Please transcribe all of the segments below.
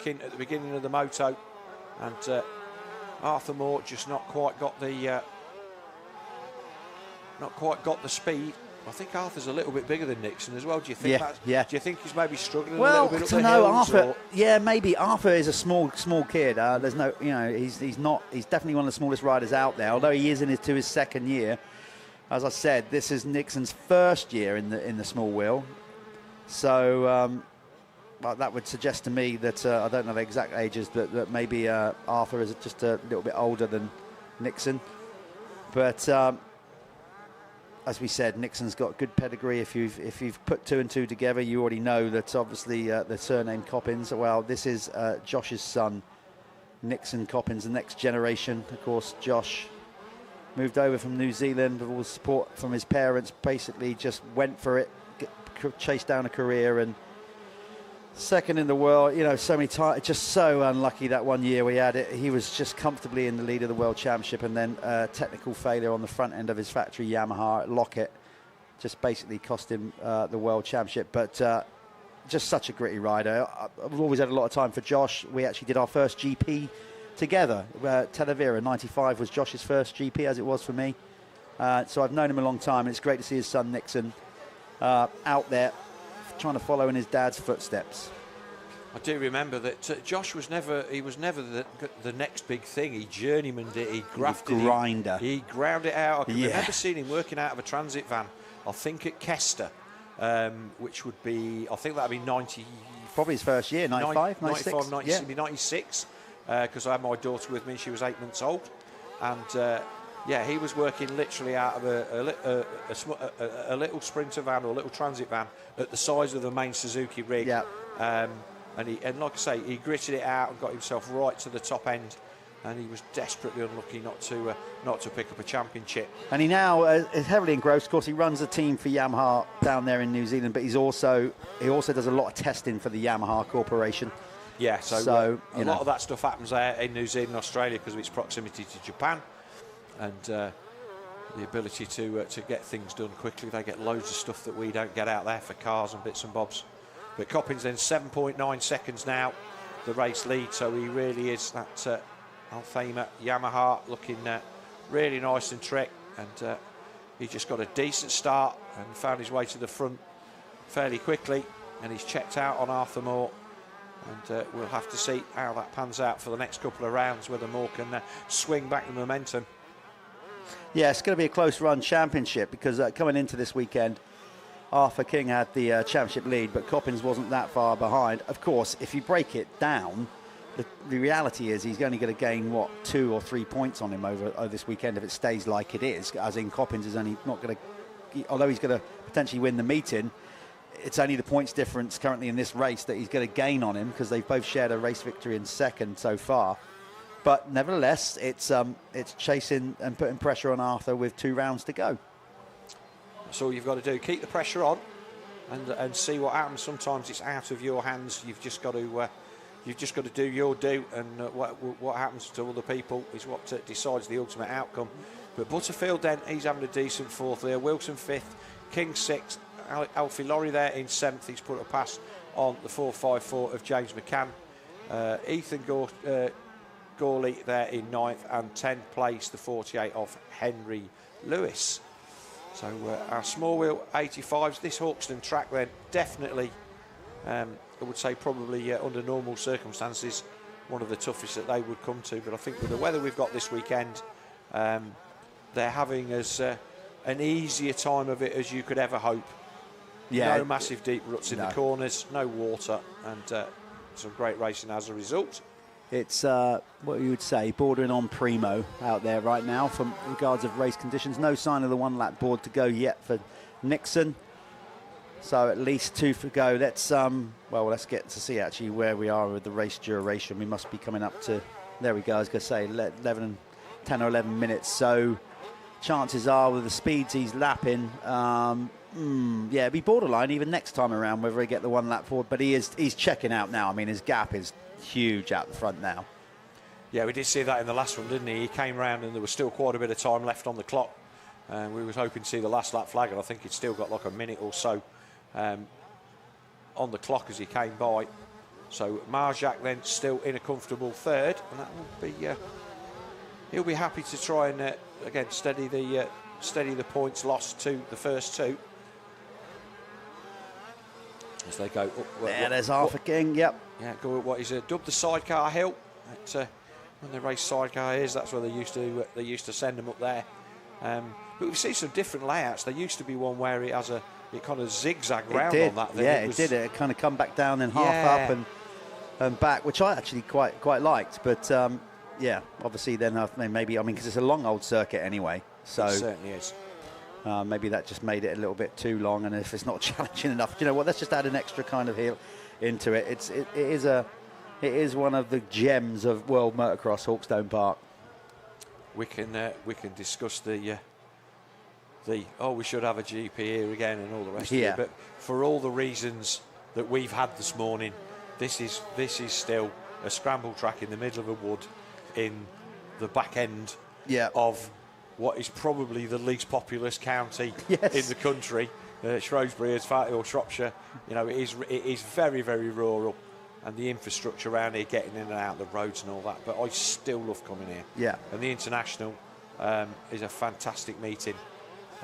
working at the beginning of the moto, and Arthur Moore just not quite got the speed. I think Arthur's a little bit bigger than Nixon as well. Do you think? Yeah. Do you think he's maybe struggling a Well, little bit up to the know hills? Arthur. Yeah, maybe Arthur is a small kid. There's no, he's definitely one of the smallest riders out there. Although he is to his second year. As I said, this is Nixon's first year in the small wheel. So well, that would suggest to me that I don't know the exact ages, but that maybe Arthur is just a little bit older than Nixon. But as we said, Nixon's got good pedigree. If you've put 2 and 2 together, you already know that obviously the surname Coppins. Well, this is Josh's son, Nixon Coppins, the next generation. Of course, Josh moved over from New Zealand with all the support from his parents. Basically, just went for it, chased down a career, and second in the world. So many times, just so unlucky that one year we had it. He was just comfortably in the lead of the World Championship, and then technical failure on the front end of his factory Yamaha at Lockett just basically cost him the World Championship. But just such a gritty rider. I've always had a lot of time for Josh. We actually did our first GP together. Talavera 95 was Josh's first GP, as it was for me. So I've known him a long time, and it's great to see his son Nixon out there trying to follow in his dad's footsteps. I do remember that Josh was never the next big thing. He journeymaned it, he grafted it. Grinder. He ground it out. I can remember seeing him working out of a transit van, I think at Kester, which would be, I think that would be 90... Probably his first year, 95, 96? 95, 96, yeah. 96, because I had my daughter with me, she was 8 months old. And yeah, he was working literally out of a little Sprinter van or a little transit van at the size of the main Suzuki rig. Yeah. And like I say, he gritted it out and got himself right to the top end. And he was desperately unlucky not to pick up a championship. And he now is heavily engrossed. Of course, he runs a team for Yamaha down there in New Zealand, but he also does a lot of testing for the Yamaha Corporation. Yeah, so a lot of that stuff happens there in New Zealand and Australia because of its proximity to Japan. And the ability to get things done quickly. They get loads of stuff that we don't get out there for cars and bits and bobs. But Coppins then 7.9 seconds now, the race lead. So he really is that Alfama Yamaha looking really nice and trick. And he just got a decent start and found his way to the front fairly quickly. And he's checked out on Arthur Moore. And we'll have to see how that pans out for the next couple of rounds, whether Moore can swing back the momentum. Yeah, it's going to be a close-run championship because coming into this weekend, Arthur King had the championship lead, but Coppins wasn't that far behind. Of course, if you break it down, the reality is he's only going to gain, 2 or 3 points on him over this weekend if it stays like it is, as in Coppins is only not going to, although he's going to potentially win the meeting, it's only the points difference currently in this race that he's going to gain on him because they've both shared a race victory in second so far. But nevertheless, it's chasing and putting pressure on Arthur with 2 rounds to go. That's all you've got to do. Keep the pressure on, and see what happens. Sometimes it's out of your hands. You've just got to do your do, and what happens to other people is what decides the ultimate outcome. But Butterfield then, he's having a decent fourth there. Wilson 5th, King 6th, Alfie Laurie there in 7th. He's put a pass on the 4.54 of James McCann. Ethan Gawley there in 9th, and 10th place, the 48 of Henry Lewis. So our small wheel 85s, this Hawkstone track then definitely, I would say probably under normal circumstances, one of the toughest that they would come to. But I think with the weather we've got this weekend, they're having as an easier time of it as you could ever hope. Yeah, no massive deep ruts in the corners, no water, and some great racing as a result. It's what you would say, bordering on primo out there right now from regards of race conditions. No sign of the 1 lap board to go yet for Nixon. So at least 2 to go. Let's get to see actually where we are with the race duration. We must be coming up to, there we go, I was going to say 10 or 11 minutes. So chances are with the speeds he's lapping, yeah, it'd be borderline even next time around whether he get the 1 lap forward. But he's checking out now. I mean, his gap is huge out the front now. Yeah, we did see that in the last one, didn't he? He came round and there was still quite a bit of time left on the clock. We was hoping to see the last lap flag, and I think he'd still got like a minute or so on the clock as he came by. So Marjak then still in a comfortable third, and that will be. He'll be happy to try and again steady the points lost to the first two as they go up. There's Arthur King. Yep. Yeah, go up what is dubbed the sidecar hill. When they race sidecar hills, that's where they used to send them up there. But we've seen some different layouts. There used to be one where it has it kind of zigzag round on that thing. Yeah, it did. It kind of come back down and half up and back, which I actually quite liked. But yeah, obviously then maybe because it's a long old circuit anyway. So it certainly is. Maybe that just made it a little bit too long, and if it's not challenging enough, you know what? Let's just add an extra kind of hill into it. It is one of the gems of world motocross, Hawkstone Park. We can discuss the we should have a GP here again and all the rest of it. But for all the reasons that we've had this morning, this is still a scramble track in the middle of a wood in the back end of what is probably the least populous county in the country. Shrewsbury or Shropshire. You know, it is very, very rural. And the infrastructure around here, getting in and out the roads and all that. But I still love coming here. Yeah. And the International is a fantastic meeting.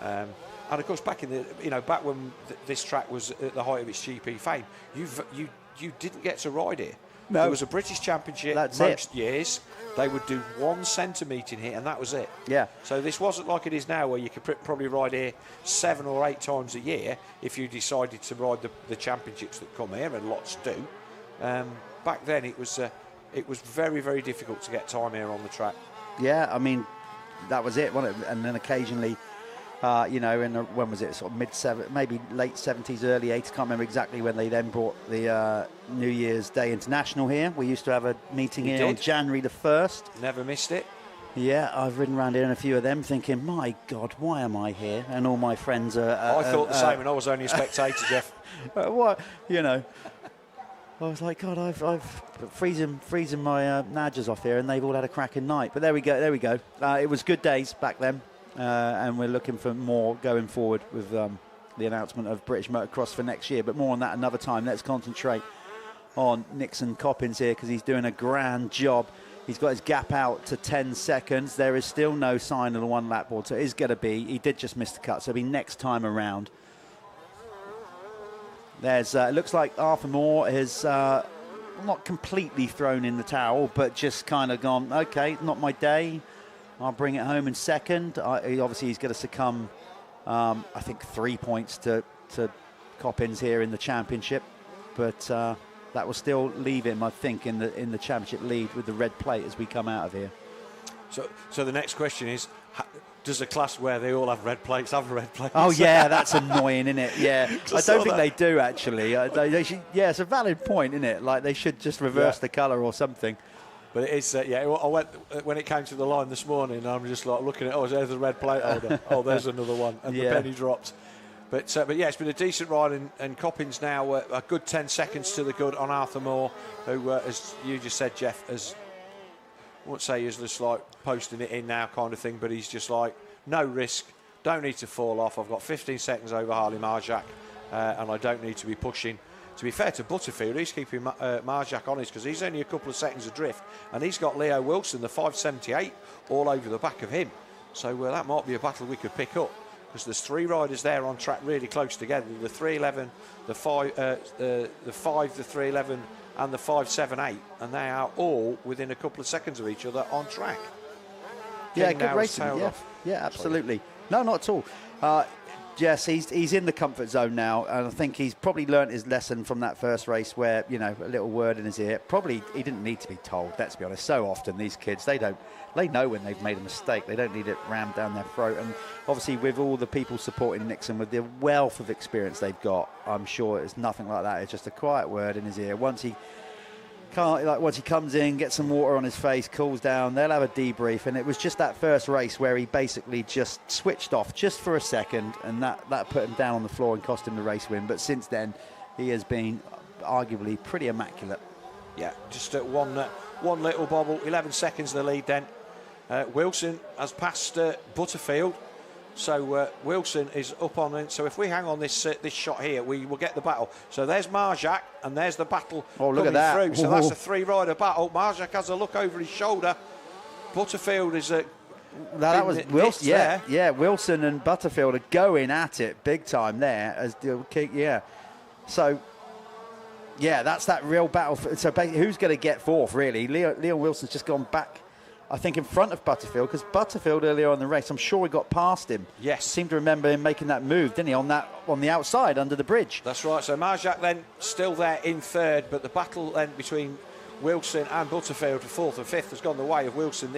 And of course, back in back when this track was at the height of its GP fame, you didn't get to ride here. No. There was a British Championship most years. They would do one centre meeting here, and that was it. Yeah. So this wasn't like it is now, where you could probably ride here 7 or 8 times a year if you decided to ride the championships that come here, and lots do. Back then, it was very, very difficult to get time here on the track. Yeah, I mean, that was it, wasn't it? And then occasionally, when was it? Sort of maybe late 70s, early 80s. Can't remember exactly when they then brought the New Year's Day International here. We used to have a meeting here on January the 1st. Never missed it. Yeah, I've ridden around here in a few of them thinking, my God, why am I here? And all my friends are... I thought the same, and I was only a spectator, Jeff. What? I was like, God, I've freezing my Nadgers off here, and they've all had a cracking night. But there we go. It was good days back then, and we're looking for more going forward with the announcement of British Motocross for next year. But more on that another time. Let's concentrate on Nixon Coppins here, because he's doing a grand job. He's got his gap out to 10 seconds. There is still no sign of the one lap board, so it is going to be. He did just miss the cut, so it'll be next time around. There's it looks like Arthur Moore has not completely thrown in the towel, but just kind of gone, okay, not my day. I'll bring it home in second. Obviously, he's going to succumb, I think, 3 points to Coppins here in the championship, but that will still leave him, I think, in the championship lead with the red plate as we come out of here. So the next question is, does a class where they all have red plates have a red plate? Oh, yeah, that's annoying, isn't it? Yeah. I don't think they do, actually. They should, yeah, it's a valid point, isn't it? Like, they should just reverse the colour or something. But it is, I went, when it came to the line this morning, I'm just like looking at, there's a red plate holder. There's another one. And the penny dropped. But yeah, it's been a decent ride, and Coppins now a good 10 seconds to the good on Arthur Moore, who, as you just said, Jeff, I won't say he's just like posting it in now kind of thing, but he's just like, no risk, don't need to fall off. I've got 15 seconds over Harley Marjak, and I don't need to be pushing. To be fair to Butterfield, he's keeping Marjak honest, because he's only a couple of seconds adrift, and he's got Leo Wilson, the 578, all over the back of him. So that might be a battle we could pick up, because there's 3 riders there on track really close together. The 311, the 5, the 311, and the 578, and they are all within a couple of seconds of each other on track. Yeah, good racing. Yeah, absolutely. No, not at all. Yes, he's in the comfort zone now, and I think he's probably learnt his lesson from that first race where, a little word in his ear. Probably he didn't need to be told, let's be honest. So often these kids, they know when they've made a mistake. They don't need it rammed down their throat. And obviously with all the people supporting Nixon, with the wealth of experience they've got, I'm sure it's nothing like that. It's just a quiet word in his ear. Once he comes in, gets some water on his face, cools down, they'll have a debrief. And it was just that first race where he basically just switched off just for a second, and that put him down on the floor and cost him the race win. But since then, he has been arguably pretty immaculate. Yeah, just one little bobble, 11 seconds the lead then. Wilson has passed Butterfield. So Wilson is up on it. So if we hang on this this shot here, we will get the battle. So there's Marjak, and there's the battle coming through. So that's a 3-rider battle. Marjak has a look over his shoulder. Butterfield is that was Wilson. Yeah, Wilson and Butterfield are going at it big time there. As So yeah, that's that real battle. So who's going to get fourth? Really, Leon Wilson's just gone back, I think, in front of Butterfield, because Butterfield earlier on in the race, I'm sure he got past him. Yes. Seem to remember him making that move, didn't he, on the outside under the bridge. That's right. So Marjak then still there in third, but the battle then between Wilson and Butterfield for fourth and fifth has gone the way of Wilson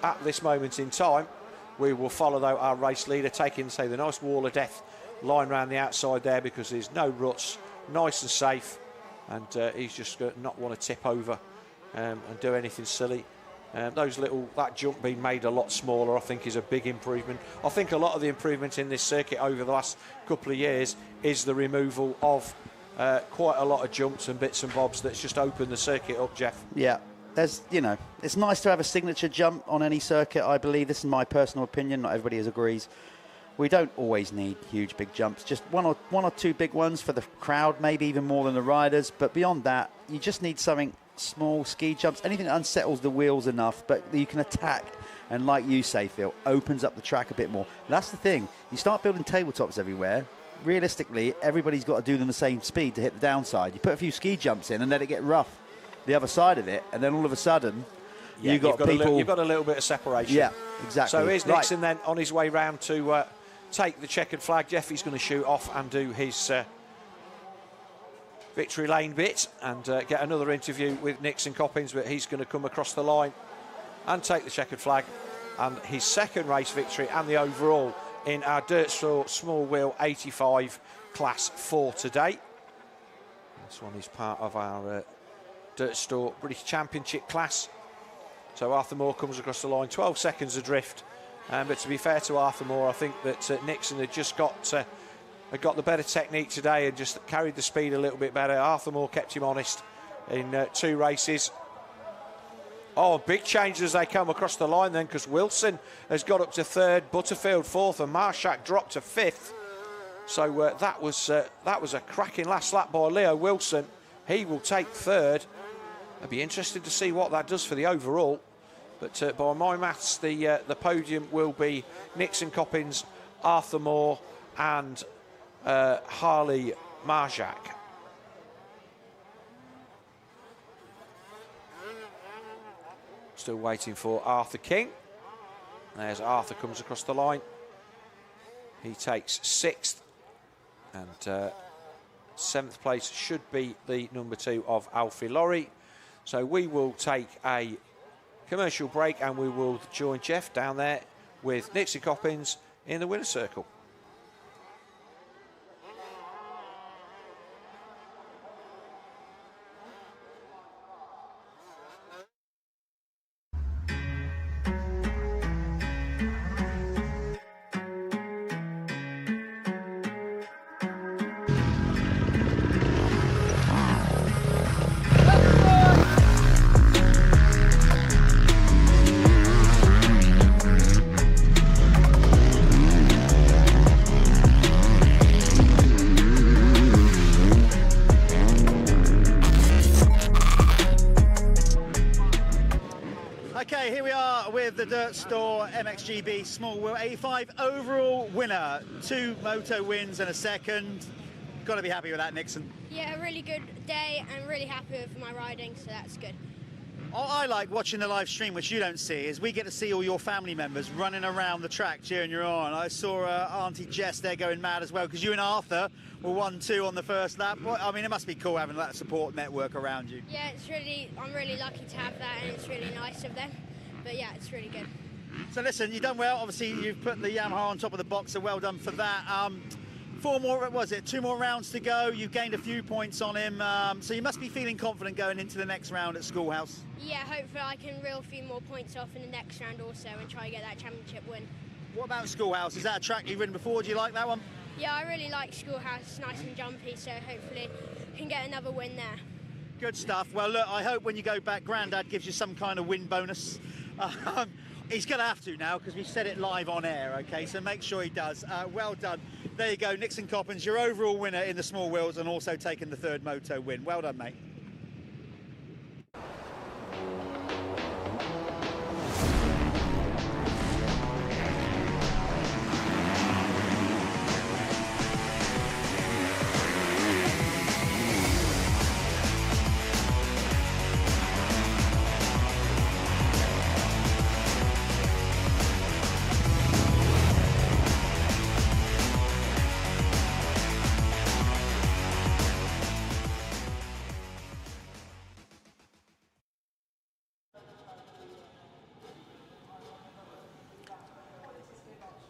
at this moment in time. We will follow, though, our race leader taking, say, the nice wall of death line round the outside there, because there's no ruts, nice and safe, and he's just going to not want to tip over and do anything silly. That jump being made a lot smaller, I think, is a big improvement. I think a lot of the improvement in this circuit over the last couple of years is the removal of quite a lot of jumps and bits and bobs that's just opened the circuit up, Jeff. Yeah, it's nice to have a signature jump on any circuit, I believe. This is my personal opinion, not everybody agrees. We don't always need huge big jumps, just one or two big ones for the crowd, maybe even more than the riders, but beyond that, you just need something small, ski jumps, anything that unsettles the wheels enough, but you can attack, and like you say, Phil, opens up the track a bit more. That's the thing. You start building tabletops everywhere, realistically, everybody's got to do them the same speed to hit the downside. You put a few ski jumps in and let it get rough the other side of it, and then all of a sudden, you've got people... You've got a little bit of separation. Yeah, exactly. So here's Nixon then on his way round to take the checkered flag. Jeffy's going to shoot off and do his... victory lane bit and get another interview with Nixon Coppins, but he's going to come across the line and take the checkered flag, and his second race victory and the overall in our Dirt Store Small Wheel 85 Class 4 today. This one is part of our Dirt Store British Championship class. So Arthur Moore comes across the line, 12 seconds adrift, but to be fair to Arthur Moore, I think that Nixon had just got the better technique today and just carried the speed a little bit better. Arthur Moore kept him honest in 2 races. Oh, big change as they come across the line then, because Wilson has got up to third, Butterfield fourth, and Marshak dropped to fifth. So that was a cracking last lap by Leo Wilson. He will take third. I'd be interested to see what that does for the overall. But by my maths, the podium will be Nixon Coppins, Arthur Moore, and Harley Marjak. Still waiting for Arthur King. There's Arthur, comes across the line. He takes 6th, and 7th place should be the number 2 of Alfie Laurie. So we will take a commercial break, and we will join Jeff down there with Nixon Coppins in the winner's circle. The Dirt Store MXGB Small Wheel 85 overall winner. 2 moto wins and a second. Got to be happy with that, Nixon. Yeah, a really good day. I'm really happy with my riding, so that's good. All I like watching the live stream, which you don't see, is we get to see all your family members running around the track cheering you on. I saw Auntie Jess there going mad as well, because you and Arthur were 1-2 on the first lap. I mean, it must be cool having that support network around you. Yeah, I'm really lucky to have that, and it's really nice of them. But yeah, it's really good. So listen, you've done well. Obviously, you've put the Yamaha on top of the box, so well done for that. 4 more, was it? 2 more rounds to go. You've gained a few points on him, so you must be feeling confident going into the next round at Schoolhouse. Yeah, hopefully I can reel a few more points off in the next round also and try to get that championship win. What about Schoolhouse? Is that a track you've ridden before? Do you like that one? Yeah, I really like Schoolhouse. It's nice and jumpy, so hopefully I can get another win there. Good stuff. Well, look, I hope when you go back, Grandad gives you some kind of win bonus. He's going to have to now because we've said it live on air, okay? So make sure he does. Well done. There you go, Nixon Coppins, your overall winner in the small wheels and also taking the third moto win. Well done, mate.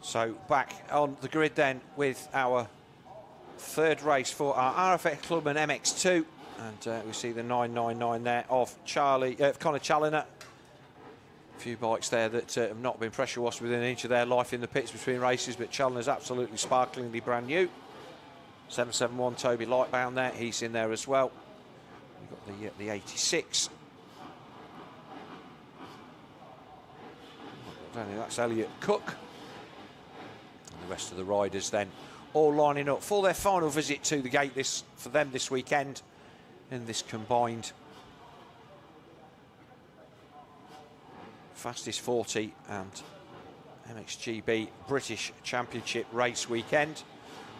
So back on the grid then with our third race for our RFX Clubman MX2, and we see the 999 there of Connor Challoner. A few bikes there that have not been pressure washed within an inch of their life in the pits between races, but Challoner's absolutely sparklingly brand new. 771 Toby Lightbound there, he's in there as well. We've got the 86. That's Elliot Cook. The rest of the riders then all lining up for their final visit to the gate for them this weekend in this combined Fastest 40 and MXGB British Championship race weekend,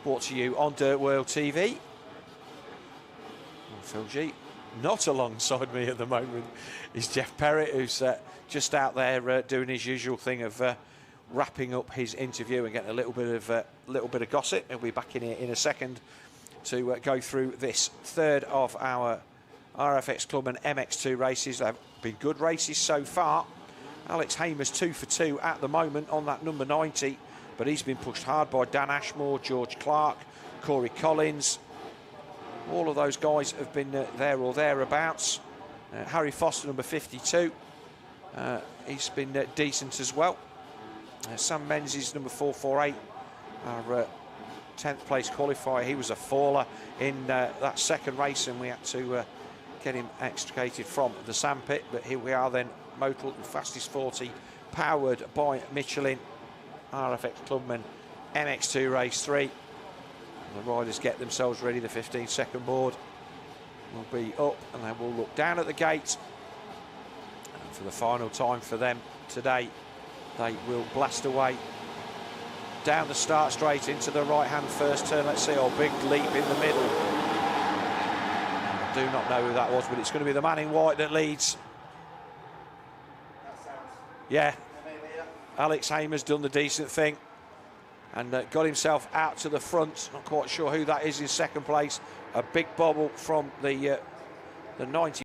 brought to you on Dirt World TV. And Phil G, not alongside me at the moment, is Jeff Perrett, who's just out there doing his usual thing of wrapping up his interview and getting a little bit of gossip. He'll be back in here in a second to go through this third of our RFX Clubman MX2 races. They've been good races so far. Alex Hamer's 2 for 2 at the moment on that number 90, but he's been pushed hard by Dan Ashmore, George Clark, Corey Collins. All of those guys have been there or thereabouts. Harry Foster, number 52, he's been decent as well. Sam Menzies, number 448, our 10th place qualifier. He was a faller in that second race, and we had to get him extricated from the sandpit. But here we are then, Motul Fastest 40, powered by Michelin, RFX Clubman MX2 Race 3. The riders get themselves ready. The 15-second board will be up, and then we'll look down at the gate. And for the final time for them today, they will blast away down the start straight into the right-hand first turn. Let's see, big leap in the middle. I do not know who that was, but it's going to be the man in white that leads. Yeah, Alex Hamer's done the decent thing and got himself out to the front. Not quite sure who that is in second place. A big bobble from the 90.